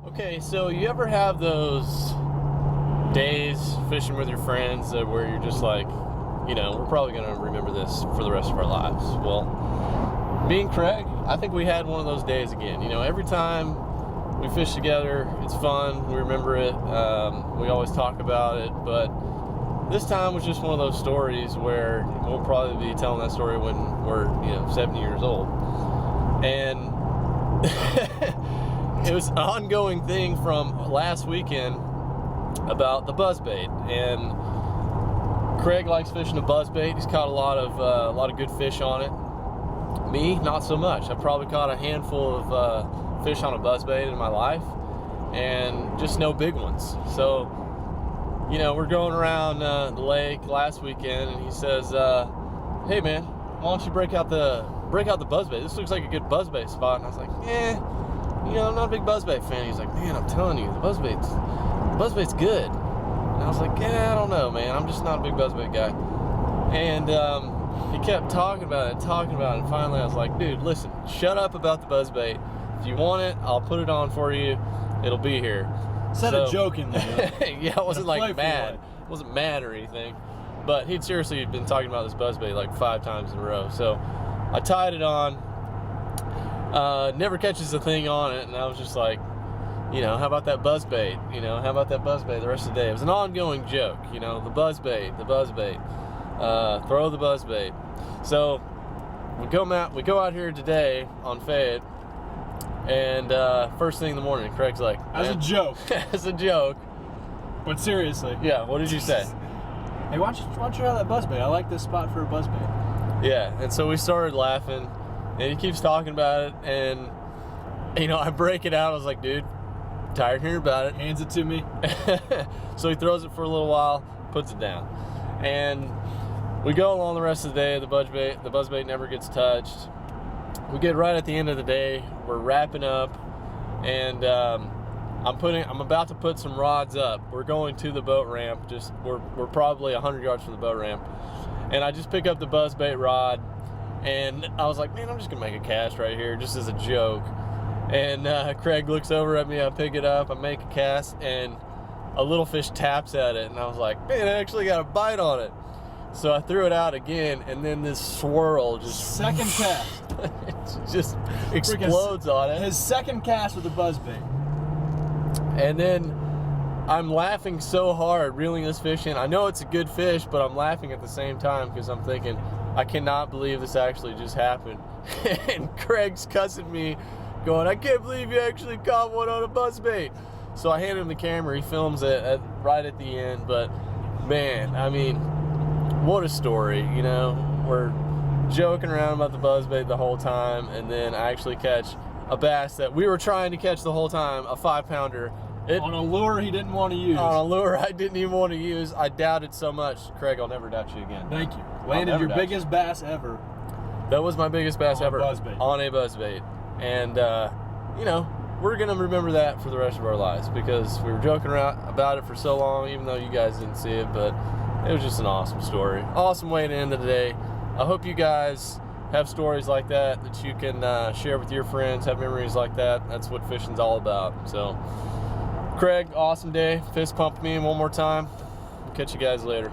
Okay, so you ever have those days fishing with your friends where you're just like, we're probably going to remember this for the rest of our lives? Well, me and Craig, I think we had one of those days again. Every time we fish together, it's fun, we remember it, we always talk about it, but this time was just one of those stories where we'll probably be telling that story when we're, 70 years old. And it was an ongoing thing from last weekend about the buzzbait, and Craig likes fishing a buzzbait. He's caught a lot of good fish on it. Me, not so much. I've probably caught a handful of fish on a buzzbait in my life, and just no big ones. So, we're going around the lake last weekend, and he says, "Hey man, why don't you break out the buzzbait? This looks like a good buzzbait spot." And I was like, I'm not a big buzzbait fan. He's like, "Man, I'm telling you, the buzzbait's good." And I was like, "Yeah, I don't know, man. I'm just not a big buzzbait guy." And he kept talking about it. And finally I was like, "Dude, listen, shut up about the buzzbait. If you want it, I'll put it on for you. It'll be here." Said it jokingly. Yeah, I wasn't like mad. I wasn't mad or anything. But he'd seriously been talking about this buzzbait like 5 times in a row. So I tied it on. Never catches a thing on it, and I was just like, how about that buzzbait? How about that buzzbait the rest of the day? It was an ongoing joke, the buzzbait, throw the buzzbait. So we go out here today on Fayette, and first thing in the morning, Craig's like, as a joke. As a joke. But seriously. Yeah, what did you say? Hey, why don't you try that buzzbait? I like this spot for a buzzbait. Yeah, and so we started laughing, and he keeps talking about it, and I break it out. I was like, "Dude, tired hearing about it." Hands it to me. So he throws it for a little while, puts it down, and we go along the rest of the day. The buzzbait never gets touched. We get right at the end of the day. We're wrapping up, and I'm about to put some rods up. We're going to the boat ramp. We're probably 100 yards from the boat ramp, and I just pick up the buzzbait rod, and I was like, "Man, I'm just gonna make a cast right here, just as a joke." And Craig looks over at me. I pick it up. I make a cast, and a little fish taps at it, and I was like, "Man, it actually got a bite on it." So I threw it out again, and then this swirl just second cast. It just explodes on it. His second cast with the buzzbait. And then I'm laughing so hard reeling this fish in. I know it's a good fish, but I'm laughing at the same time because I'm thinking, I cannot believe this actually just happened. And Craig's cussing me, going, "I can't believe you actually caught one on a buzzbait." So I hand him the camera. He films it right at the end. But man, I mean, what a story. We're joking around about the buzzbait the whole time, and then I actually catch a bass that we were trying to catch the whole time, a 5-pounder. On a lure he didn't want to use. On a lure I didn't even want to use. I doubted so much. Craig, I'll never doubt you again. Thank you. Landed your biggest bass ever. That was my biggest bass ever. On a buzzbait. And, we're going to remember that for the rest of our lives because we were joking around about it for so long, even though you guys didn't see it. But it was just an awesome story. Awesome way to end the day. I hope you guys have stories like that you can share with your friends, have memories like that. That's what fishing's all about. So, Craig, awesome day. Fist pump me one more time. Catch you guys later.